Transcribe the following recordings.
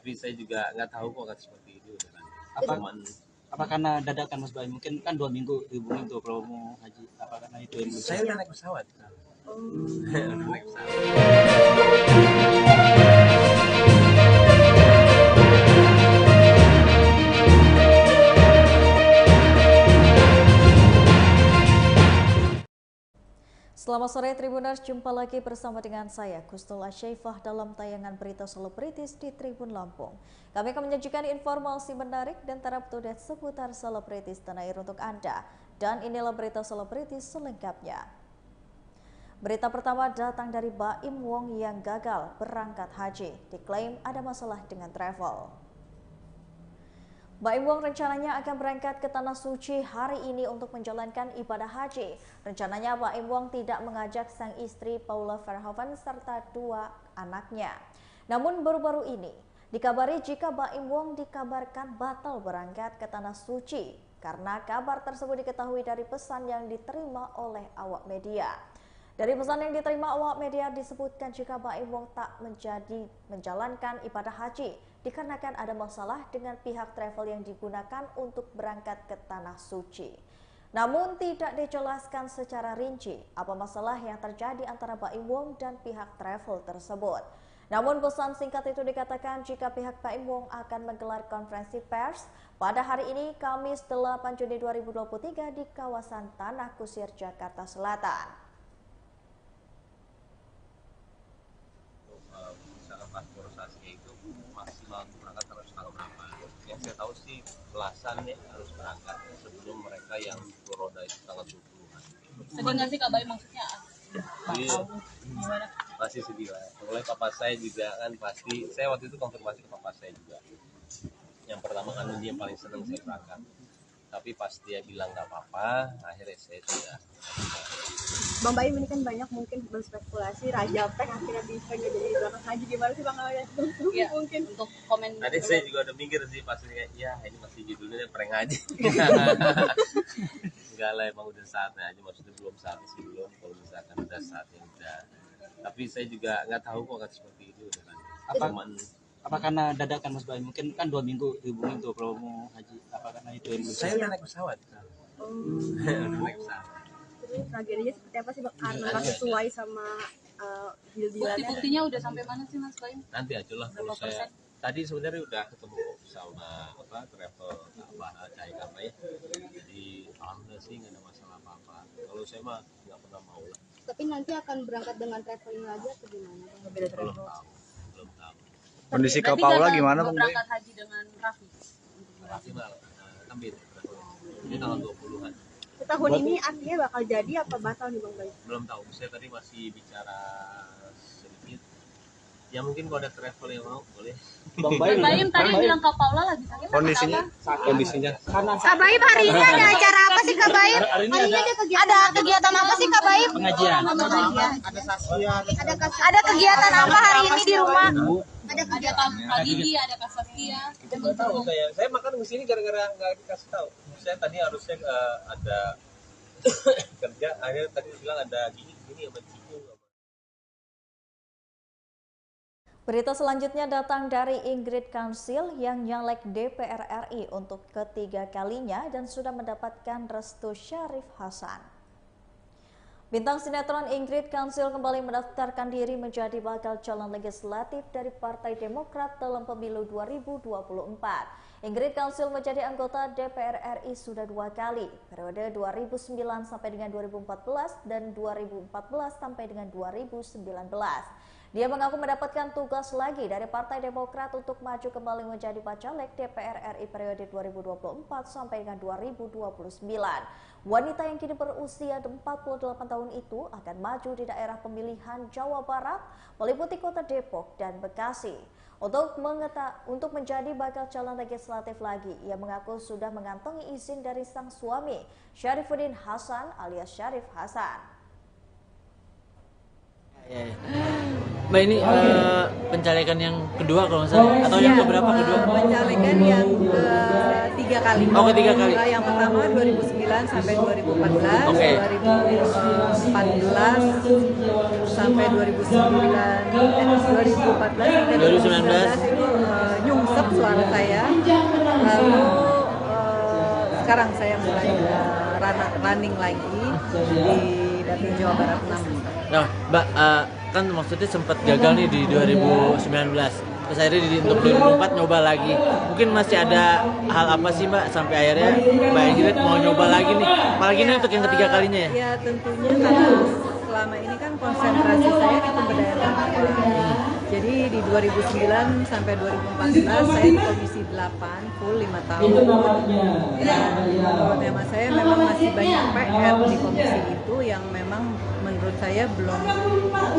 Tapi saya juga nggak tahu kok akan seperti itu. Apa karena dadakan Mas Bayu? Mungkin kan 2 minggu dihubungin tuh promo haji. Apa karena itu yang Saya udah naik pesawat. Udah naik pesawat. Selamat sore Tribuners, jumpa lagi bersama dengan saya Gustul Asyaifah dalam tayangan berita selebritis di Tribun Lampung. Kami akan menyajikan informasi menarik dan terupdate seputar selebritis tanah air untuk Anda. Dan inilah berita selebritis selengkapnya. Berita pertama datang dari Baim Wong yang gagal berangkat haji, diklaim ada masalah dengan travel. Baim Wong rencananya akan berangkat ke Tanah Suci hari ini untuk menjalankan ibadah haji. Rencananya Baim Wong tidak mengajak sang istri Paula Verhoeven serta 2 anaknya. Namun baru-baru ini dikabari jika Baim Wong dikabarkan batal berangkat ke Tanah Suci karena kabar tersebut diketahui dari pesan yang diterima oleh awak media. Dari pesan yang diterima awak media disebutkan jika Baim Wong tak menjalankan ibadah haji dikarenakan ada masalah dengan pihak travel yang digunakan untuk berangkat ke Tanah Suci. Namun tidak dijelaskan secara rinci apa masalah yang terjadi antara Baim Wong dan pihak travel tersebut. Namun pesan singkat itu dikatakan jika pihak Baim Wong akan menggelar konferensi pers pada hari ini Kamis 8 Juni 2023 di kawasan Tanah Kusir, Jakarta Selatan. Maksimal berangkat harus tanggal berapa? Yang saya tahu sih belasan ya harus berangkat sebelum mereka yang roda itu tanggal 20-an. Sedih nggak sih Kak Bayu maksudnya? Iya, masih sedih lah. Mulai papa saya juga kan pasti, saya waktu itu konfirmasi ke papa saya juga. Yang pertama kan dia yang paling senang saya berangkat. Tapi pas dia bilang nggak apa-apa, akhirnya saya sudah. Bang Baim ini kan banyak mungkin berspekulasi Raja Pek akhirnya bisa nggak jadi berangkat haji, gimana sih Bang Baim? Ya, Mungkin untuk komen. Tadi saya juga udah mikir sih pasti kayak ya ini masih judulnya prank aja. Enggak lah, emang udah saatnya aja, maksudnya belum saatnya sih belum. Kalau misalkan udah saatnya udah. Tapi saya juga nggak tahu kok akan seperti itu. Apa karena dadakan Mas Bayu? Mungkin kan 2 minggu dihubungin tuh promo haji. Apa karena itu yang saya udah naik pesawat. Udah naik pesawat. terus tragedinya seperti apa sih Bang? Karena nggak sesuai sama deal-dealannya. Bukti-buktinya udah sampai mana sih Mas Bayu? Nanti aja lah kalau saya. Tadi sebenarnya udah ketemu sama travel Cahaya apa ya. Jadi alhamdulillah sih nggak ada masalah apa-apa. Kalau saya mah nggak pernah mau lah. Tapi nanti akan berangkat dengan traveling lagi atau gimana? Belum tahu. Kondisi Kak Paula gimana Bang? Berangkat haji dengan Raffi. Maksimal Kambir. Ini tanggal 20-an. Tahun ini artinya bakal jadi apa batal nih Bang Baim? Belum tahu. Saya tadi masih bicara sedikit. Ya mungkin kalau ada travel yang mau boleh. Bang Bayu tadi bilang Kak Paula lagi sakit. Kondisinya. Kak Baim hari ini ada acara apa sih Kak Baim? Hari ini ada kegiatan apa sih Kak Baim? pengajian? Ada kegiatan apa hari ini di rumah? Ada pagi ada Kasaskia. Kita nggak tahu kayak saya makan di sini gara-gara nggak dikasih tahu. Saya tadi harusnya ada kerja, akhirnya tadi bilang ada gini sama cikgu. Berita selanjutnya datang dari Ingrid Kansil yang nyalek DPR RI untuk ketiga kalinya dan sudah mendapatkan restu Syarif Hasan. Bintang sinetron Ingrid Kansil kembali mendaftarkan diri menjadi bakal calon legislatif dari Partai Demokrat dalam pemilu 2024. Ingrid Kansil menjadi anggota DPR RI sudah 2 kali, periode 2009 sampai dengan 2014 dan 2014 sampai dengan 2019. Dia mengaku mendapatkan tugas lagi dari Partai Demokrat untuk maju kembali menjadi bacalek DPR RI periode 2024 sampai dengan 2029. Wanita yang kini berusia 48 tahun itu akan maju di daerah pemilihan Jawa Barat, meliputi kota Depok dan Bekasi. Untuk menjadi bakal calon legislatif lagi, ia mengaku sudah mengantongi izin dari sang suami, Syarifuddin Hasan alias Syarif Hasan. Mbak, ini pencalekan yang kedua kalau nggak salah, atau yang keberapa kedua? Pencalekan yang ketiga kali. Oh, ketiga kali. Yang pertama 2009 sampai 2014, Oke. 2014 sampai 2014 sampai 2019 itu nyung nyesek suara saya. Lalu sekarang saya mulai running lagi di Dapil Jawa Barat 6. Nah, Mbak, kan maksudnya sempat gagal nih di 2019. Terus akhirnya untuk 2024 nyoba lagi. Mungkin masih ada hal apa sih Mbak sampai akhirnya Mbak Ingrid mau nyoba lagi nih? Apalagi ini untuk yang ketiga kalinya ya? Ya tentunya karena selama ini kan konsentrasi saya di pemberdayaan perempuan. Jadi di 2009 sampai 2014 saya di Komisi 8 full 5 tahun. Dan menurut hemat saya memang masih banyak PR di komisi itu yang memang menurut saya belum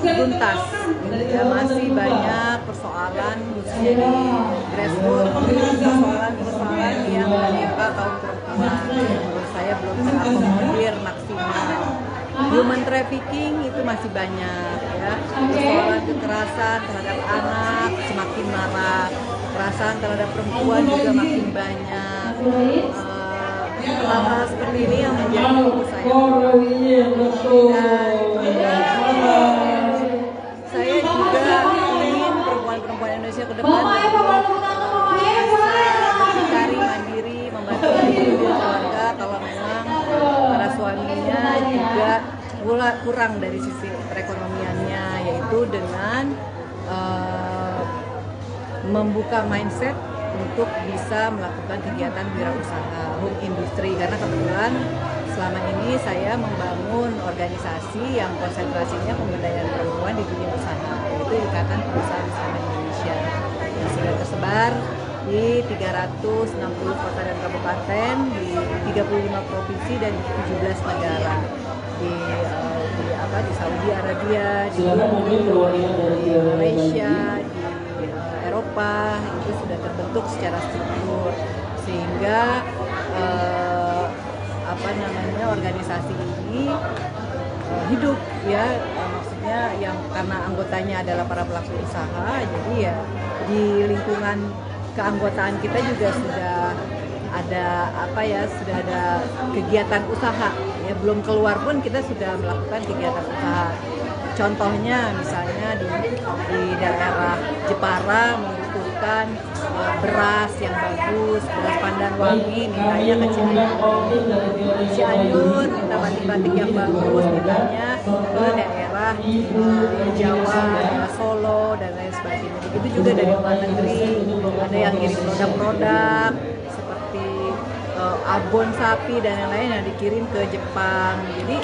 tuntas. Ya, masih banyak persoalan khususnya di grassroots, persoalan yang menimpa kaum perempuan. Menurut saya belum terakomodir maksimal. Human trafficking itu masih banyak ya, persoalan kekerasan terhadap anak semakin marak, kekerasan terhadap perempuan juga makin banyak. Hal-hal seperti ini yang menjadi fokus saya. Dan saya juga ingin perempuan-perempuan Indonesia ke depan bisa berdikari mandiri, membantu diri keluarga kalau memang para suaminya juga kurang dari sisi perekonomiannya, yaitu dengan membuka mindset untuk bisa melakukan kegiatan wirausaha home industry, karena kebetulan selama ini saya membangun organisasi yang konsentrasinya pemberdayaan perempuan di dunia usaha, yaitu Ikatan Pengusaha Wisata Indonesia yang sudah tersebar di 360 kota dan kabupaten, di 35 provinsi dan di 17 negara. Di Saudi Arabia, di Malaysia, di Eropa itu sudah terbentuk secara struktur, sehingga organisasi ini hidup ya, maksudnya yang karena anggotanya adalah para pelaku usaha, jadi ya di lingkungan keanggotaan kita juga sudah ada sudah ada kegiatan usaha ya, belum keluar pun kita sudah melakukan kegiatan usaha. Contohnya misalnya di daerah Jepara membutuhkan beras yang bagus, beras pandan wangi, mintanya ke Cianjur, minta batik-batik yang bagus, mintanya ke daerah Jawa, daerah Solo dan lain sebagainya. Begitu juga dari luar negeri, ada yang kirim produk-produk seperti abon sapi dan yang lain yang dikirim ke Jepang. Jadi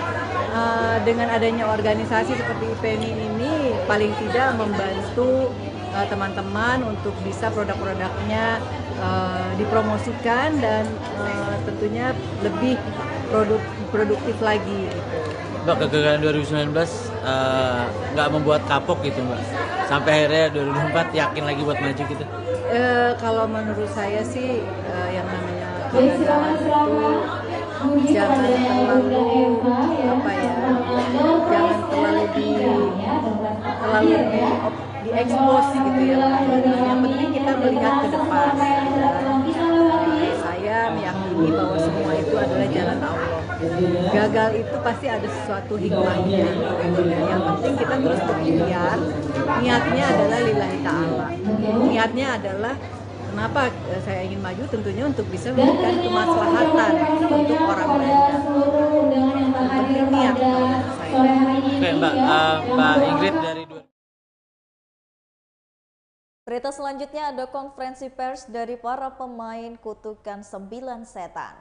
dengan adanya organisasi seperti IPMI ini paling tidak membantu teman-teman untuk bisa produk-produknya dipromosikan dan tentunya lebih produktif lagi gitu. Mbak, kegagalan 2019 nggak membuat kapok gitu Mbak? Sampai akhirnya 2024 yakin lagi buat maju gitu? Kalau menurut saya sih yang namanya kegagalan itu jangan terlalu jangan terlalu diekspos gitu ya. Yang penting kita melihat ke depan. Saya meyakini bahwa semua itu adalah jalan Allah. Gagal itu pasti ada sesuatu hikmahnya. Yang penting kita terus berikhtiar. Niatnya adalah lillahi ta'ala. Niatnya adalah kenapa saya ingin maju, tentunya untuk bisa memberikan kemaslahatan untuk orang banyak. Penting niat saya. Oke Mbak Ingrid dari Berita selanjutnya ada konferensi pers dari para pemain Kutukan 9 Setan.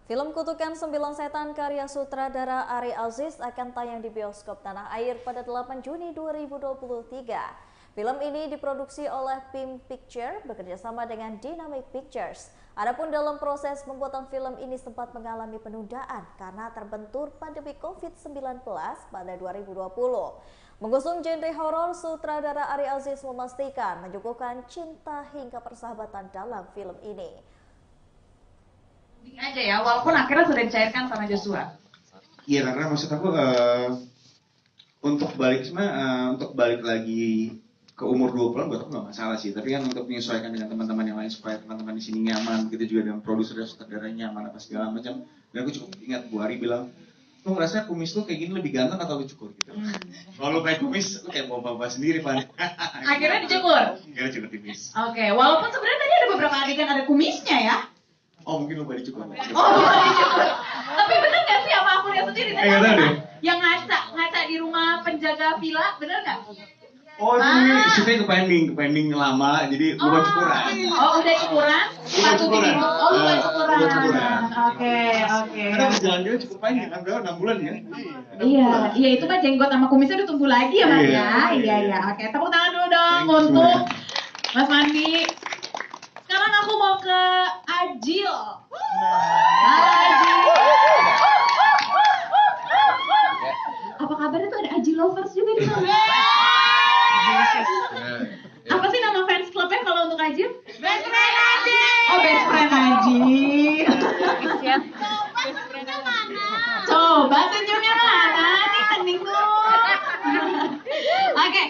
Film Kutukan 9 Setan karya sutradara Ari Aziz akan tayang di bioskop tanah air pada 8 Juni 2023. Film ini diproduksi oleh Pim Picture bekerjasama dengan Dynamic Pictures. Adapun dalam proses pembuatan film ini sempat mengalami penundaan karena terbentur pandemi COVID-19 pada 2020. Mengusung genre horor, sutradara Ari Aziz memastikan menyuguhkan cinta hingga persahabatan dalam film ini. Aja ya, walaupun akhirnya sudah dicairkan sama Joshua. Iya, karena maksud aku untuk balik lagi ke umur 20-an buat aku nggak masalah sih, tapi kan untuk menyesuaikan dengan teman-teman yang lain supaya teman-teman di sini nyaman, gitu juga dengan produser dan sutradara nyaman apa segala macam. Dan aku cukup ingat Bu Ari bilang, lu ngerasa kumis lu kayak gini lebih ganteng atau lu cukur gitu. Kalau lu pakai kumis, lu kayak bawa-bawa sendiri, Pak. Akhirnya dicukur. Akhirnya cukur tipis. Oke, walaupun sebenarnya tadi ada beberapa adegan ada kumisnya ya. Oh, mungkin lu pada dicukur. Oh, bukan dicukur. Tapi bener nggak sih apa aku lihat sendiri? Nggak tahu deh. Yang ngaca di rumah penjaga villa, bener nggak? Oh, itu mungkin shootnya ke pending lama, jadi bukan cukuran. Oh, udah cukuran? Sepatu biru. Oh, bukan cukuran. Oke. Karena jalan-jalan cukup panjang, kan berapa 6 bulan ya? Iya itu kan jenggot sama kumisnya udah tumbuh lagi ya Mas ya. Iya. Oke, tepuk tangan dulu dong untuk Mas Mandi. Sekarang aku mau ke Ajil. Ajil. Apa kabarnya tuh ada Ajil lovers juga di sana? Apa sih nama fans clubnya kalau untuk Ajil? Best Friend Ajil. Oh, Best Friend Ajil. Coba senyumnya mana? Nih hening tuh. Oke.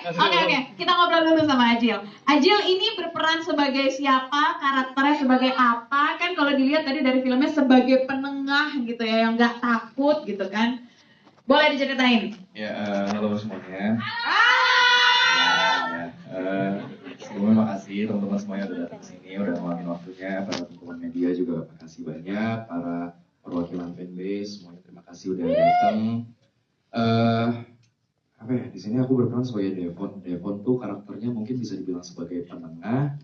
Kita ngobrol dulu sama Ajil. Ajil ini berperan sebagai siapa? Karakternya sebagai apa? Kan kalau dilihat tadi dari filmnya sebagai penengah gitu ya, yang nggak takut gitu kan. Boleh diceritain? Ya, halo semuanya. Sebelumnya makasih teman-teman semuanya udah datang sini, udah ngeluangin waktunya. Para teman-teman media juga makasih banyak. Para perwakilan fanbase semuanya terima kasih udah datang. Di sini aku berperan sebagai Devon. Devon tuh karakternya mungkin bisa dibilang sebagai penengah,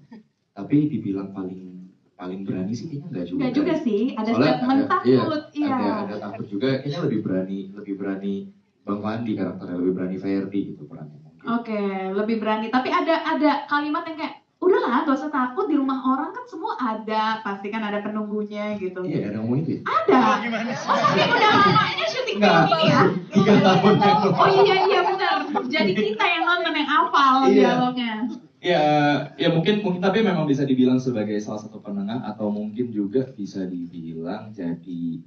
tapi dibilang paling berani sih kayaknya enggak juga. Enggak juga sih, ada soalnya statement takut. Iya. Ada takut juga, kayaknya lebih berani Bang Fandi karakternya, lebih berani Ferdi gitu perannya. Oke, lebih berani. Tapi ada kalimat yang kayak, udahlah, gak usah takut, di rumah orang kan semua ada, pasti kan ada penunggunya gitu. Iya, ada ngomong itu. Ada. Oh, tapi udah lamanya syuting film ini ya? 3 tahun yang lalu. Oh iya benar. Jadi kita yang nonton yang hafal dialognya. Ya mungkin tapi memang bisa dibilang sebagai salah satu penengah atau mungkin juga bisa dibilang jadi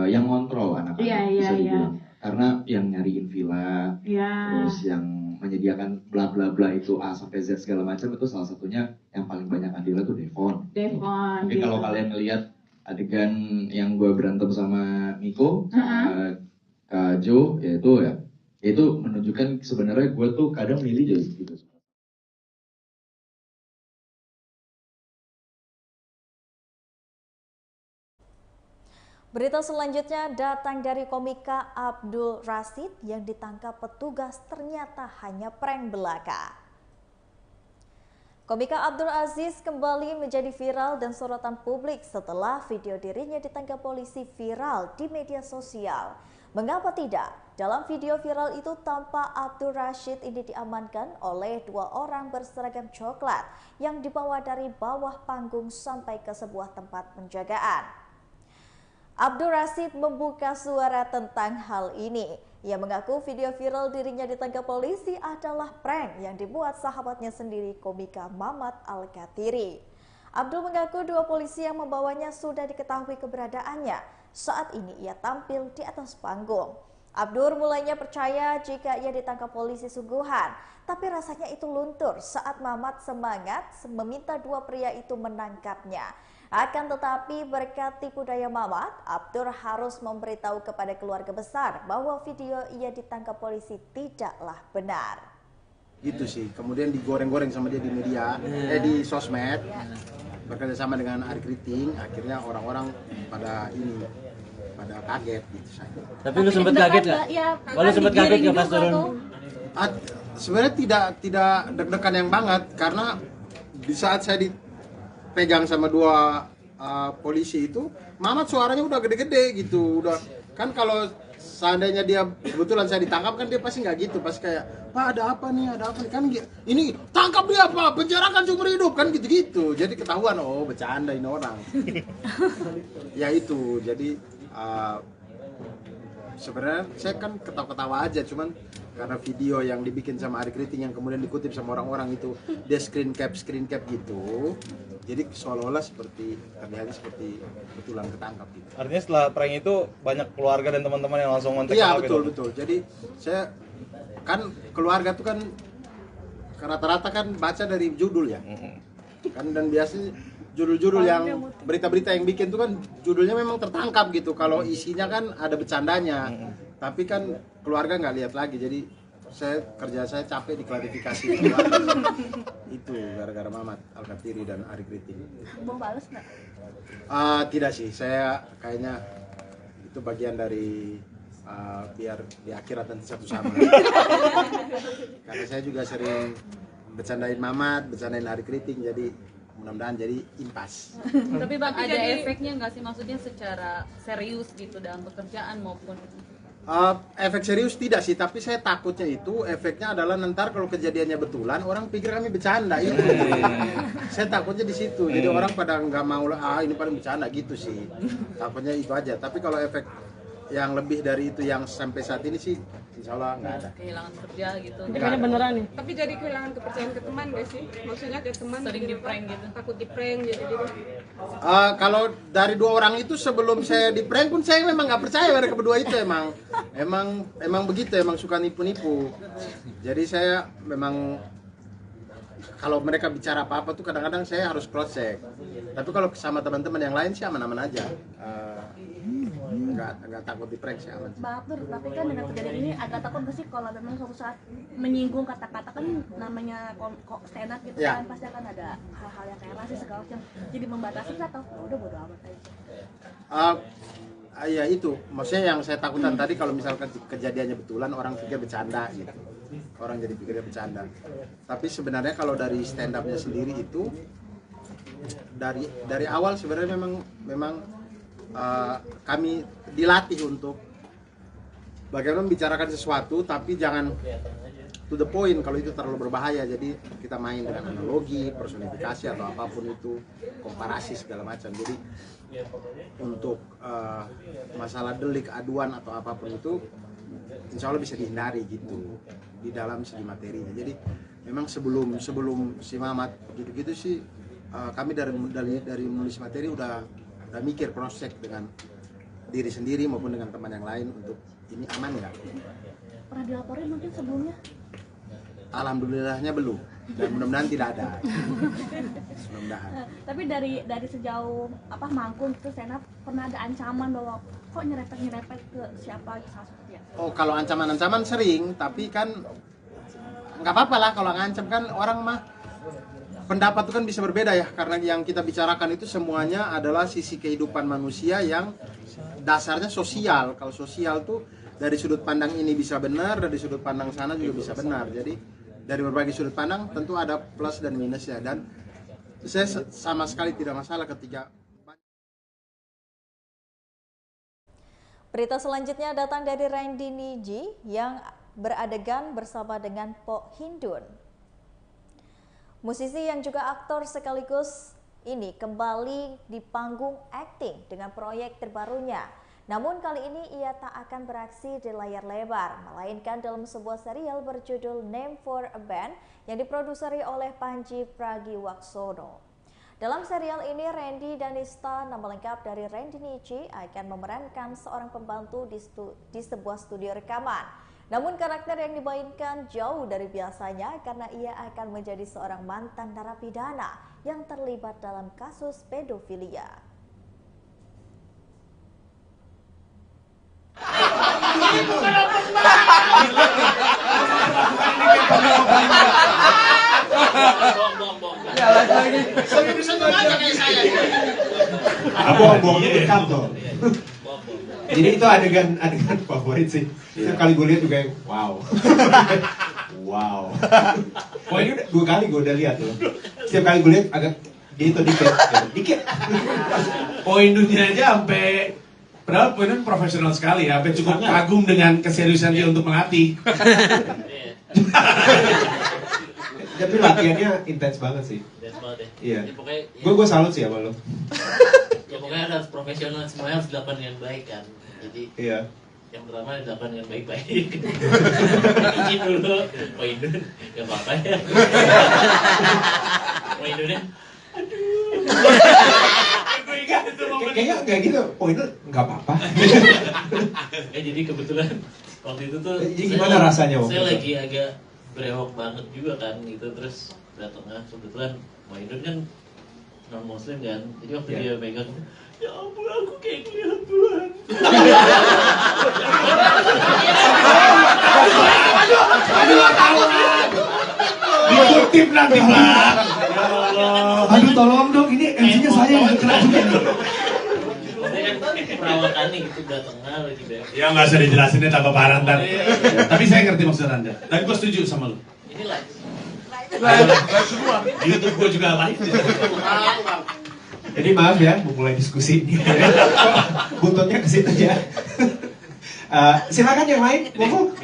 yang ngontrol anak-anak bisa dibilang. Karena yang nyariin villa, terus yang menyediakan bla bla bla itu A sampai Z segala macam itu salah satunya yang paling banyak andilnya tuh Devon. Mungkin kalau kalian ngelihat adegan yang gue berantem sama Miko, Kak Jo, itu menunjukkan sebenarnya gue tuh kadang milih jadi gitu. Berita selanjutnya datang dari komika Abdul Rashid yang ditangkap petugas ternyata hanya prank belaka. Komika Abdul Aziz kembali menjadi viral dan sorotan publik setelah video dirinya ditangkap polisi viral di media sosial. Mengapa tidak? Dalam video viral itu tampak Abdul Rashid ini diamankan oleh 2 orang berseragam coklat yang dibawa dari bawah panggung sampai ke sebuah tempat penjagaan. Abdul Rashid membuka suara tentang hal ini. Ia mengaku video viral dirinya ditangkap polisi adalah prank yang dibuat sahabatnya sendiri, komika Mamat Al-Katiri. Abdul mengaku 2 polisi yang membawanya sudah diketahui keberadaannya. Saat ini ia tampil di atas panggung. Abdul mulainya percaya jika ia ditangkap polisi sungguhan, tapi rasanya itu luntur saat Mamat semangat meminta 2 pria itu menangkapnya. Akan tetapi berkat tipu daya Mamat, Abdur harus memberitahu kepada keluarga besar bahwa video ia ditangkap polisi tidaklah benar. Gitu sih, kemudian digoreng-goreng sama dia di media, di sosmed, bekerja sama dengan Ari Kriting, akhirnya orang-orang pada kaget gitu saya. Tapi lu sempat kaget nggak? Lu sempat kaget nggak pas turun? Sebenarnya tidak deg-degan yang banget, karena di saat saya dipegang sama 2 polisi itu, Mamat suaranya udah gede-gede gitu, udah kan kalau seandainya dia kebetulan saya ditangkap kan dia pasti nggak gitu, pasti kayak Pak ada apa nih kan ini tangkap dia Pak, penjarakan seumur hidup kan gitu-gitu, jadi ketahuan oh bercanda ini orang. Ya itu jadi sebenarnya saya kan ketawa-ketawa aja, cuman karena video yang dibikin sama Ari Kriting yang kemudian dikutip sama orang-orang itu dia screen cap gitu, jadi seolah-olah terlihatnya seperti betulan ketangkap gitu. Artinya setelah prank itu banyak keluarga dan teman-teman yang langsung kontak. Iya betul. Jadi saya kan keluarga tuh kan rata-rata kan baca dari judul ya, kan dan biasanya judul-judul yang berita-berita yang bikin tuh kan judulnya memang tertangkap gitu. Kalau isinya kan ada bercandanya, tapi kan keluarga nggak lihat lagi. Jadi kerja saya capek diklarifikasi. Itu gara-gara Mamat Al-Kathiri dan Ari Kriting. Mau balas nggak? Tidak sih, saya kayaknya itu bagian dari biar di akhirat nanti satu sama. Karena saya juga sering bercandain Mamat, bercandain Ari Kriting, jadi mudah-mudahan jadi impas. Tapi Bang, ada efeknya nggak sih, maksudnya secara serius gitu dalam pekerjaan maupun efek serius tidak sih, tapi saya takutnya itu efeknya adalah nanti kalau kejadiannya betulan orang pikir kami bercanda itu. Saya takutnya di situ, jadi orang pada nggak mau ini paling bercanda gitu sih. Takutnya itu aja. Tapi kalau efek yang lebih dari itu yang sampai saat ini sih insya Allah nggak ada. kehilangan kerja gitu? Kayaknya beneran nih. Tapi jadi kehilangan kepercayaan ke teman gak sih? Maksudnya ke teman Sering di prank gitu. Takut di prank jadi gitu. Kalau dari dua orang itu sebelum saya di prank pun saya memang nggak percaya mereka berdua itu emang begitu, emang suka nipu-nipu. Jadi saya memang kalau mereka bicara apa-apa tuh kadang-kadang saya harus cross check. Tapi kalau sama teman-teman yang lain sih aman-aman aja. Nggak takut di prank sih aman. Bang Abdur, tapi kan dengan kejadian ini agak takut nggak sih kalau memang suatu saat menyinggung kata-kata kan namanya kok stand up gitu Ya. kan pasti akan ada hal-hal yang kayak rasis segala macam. Jadi membatasi atau udah bodo amat aja. Ya itu, maksudnya yang saya takutkan tadi kalau misalkan kejadiannya betulan orang pikir bercanda gitu. Orang jadi pikirnya bercanda. Tapi sebenarnya kalau dari stand up-nya sendiri itu dari awal sebenarnya memang kami dilatih untuk bagaimana membicarakan sesuatu tapi jangan to the point kalau itu terlalu berbahaya. Jadi kita main dengan analogi, personifikasi atau apapun itu, komparasi segala macam. Jadi untuk masalah delik, aduan atau apapun itu insya Allah bisa dihindari gitu di dalam segi materinya. Jadi memang sebelum si Mamat gitu-gitu sih kami dari menulis materi udah mikir cross check dengan diri sendiri maupun dengan teman yang lain untuk ini aman nggak? Pernah dilaporin mungkin sebelumnya? Alhamdulillahnya belum dan mudah-mudahan tidak ada. Mudah-mudahan. Tapi dari sejauh manggung itu stand up pernah ada ancaman bahwa kok nyerepet ke siapa salah satunya? Oh kalau ancaman-ancaman sering, tapi kan nggak apa-apa lah kalau ngancam kan orang mah pendapat itu kan bisa berbeda ya, karena yang kita bicarakan itu semuanya adalah sisi kehidupan manusia yang dasarnya sosial. Kalau sosial tuh dari sudut pandang ini bisa benar, dari sudut pandang sana juga bisa benar. Jadi dari berbagai sudut pandang tentu ada plus dan minusnya, dan saya sama sekali tidak masalah ketika. Berita selanjutnya datang dari Randy Niji yang beradegan bersama dengan Po Hindun. Musisi yang juga aktor sekaligus ini kembali di panggung akting dengan proyek terbarunya. Namun kali ini ia tak akan beraksi di layar lebar, melainkan dalam sebuah serial berjudul Name for a Band yang diproduseri oleh Panji Pragiwaksono. Dalam serial ini, Randy Danista, nama lengkap dari Randy Niji, akan memerankan seorang pembantu di sebuah studio rekaman. Namun karakter yang dimainkan jauh dari biasanya karena ia akan menjadi seorang mantan narapidana yang terlibat dalam kasus pedofilia. Bohong-bohongnya di kantor. Jadi itu adegan favorit sih. Setiap kali gue lihat juga yang wow. Wow. Wah ini udah 2 kali gue udah lihat loh. Setiap kali gue lihat agak gitu dikit. Poin dunia aja sampai padahal Poin profesional sekali ya, sampai cukup kagum dengan keseriusan dia untuk melatih. Tapi latihannya intens banget sih. Intens banget ya. Iya. Ya, pokoknya gue salut sih sama lo. Ya pokoknya harus profesional, semuanya harus dilakukan dengan baik kan. Jadi iya. Yang pertama dilakukan dengan baik-baik. Izin dulu, Poin Dun, gak apa-apa ya. Poin Dunnya, Kayaknya nggak gitu, Poin Dun nggak apa-apa. Jadi kebetulan waktu itu tuh Jadi gimana rasanya waktu saya itu? lagi agak berewok banget juga kan gitu, terus udah tengah kebetulan Poin Dun kan non muslim kan, jadi waktu Iya. dia megang, ya ampun aku kayak ngeliat Tuhan. Aduh, ketahuan. Dikutip nanti lah. Ya Allah. Aduh, tolong dong, ini MC-nya saya yang kena juga nih. Maksudnya kan perawakannya gitu udah tengah lagi deh. Ya nggak usah dijelasin deh, tambah parah ntar. Tapi saya ngerti maksud Anda. Dan gue setuju sama lu. Ini live. Live semua. Di YouTube gue juga live. Jadi maaf ya, mau mulai diskusi. Buntutnya ke situ ya. Silakan yang lain, monggo.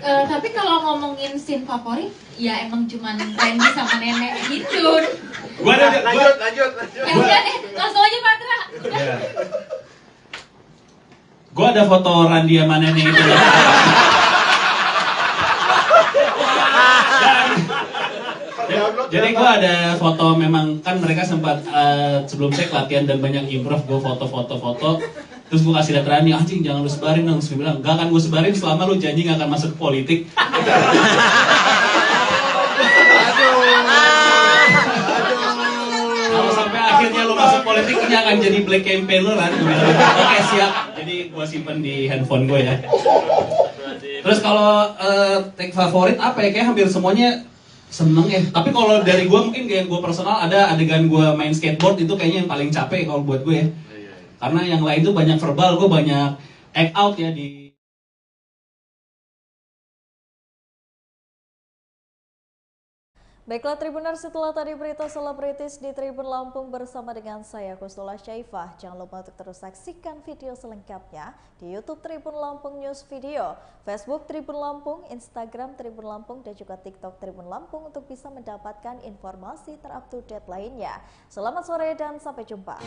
Tapi kalau ngomongin scene favorit, ya emang cuman Randy sama nenek gitu. Lanjut. Ya udah deh, langsung aja Patra. Ya. Gue ada foto Randy sama nenek itu. Jadi gue ada foto, memang kan mereka sempat sebelum saya latihan dan banyak improv, gue foto. Terus gue kasih lihat Randy, anjing jangan lu sebarin dong. Terus gue bilang, gak akan gue sebarin selama lu janji gak akan masuk ke politik. Kalau sampai akhirnya lu masuk politik, ini akan jadi black campaigner kan. Gue bilang, oke siap. Jadi gue simpen di handphone gue ya. Terus kalau tag favorit apa ya, kayak hampir semuanya seneng ya. Tapi kalau dari gue mungkin kayak gue personal, ada adegan gue main skateboard itu kayaknya yang paling capek kalau buat gue ya. Karena yang lain tuh banyak verbal, gue banyak act out ya di. Baiklah Tribuners, setelah tadi berita selebritis di Tribun Lampung bersama dengan saya Kusula Syaifah. Jangan lupa untuk terus saksikan video selengkapnya di YouTube Tribun Lampung News Video, Facebook Tribun Lampung, Instagram Tribun Lampung, dan juga TikTok Tribun Lampung untuk bisa mendapatkan informasi terupdate lainnya. Selamat sore dan sampai jumpa.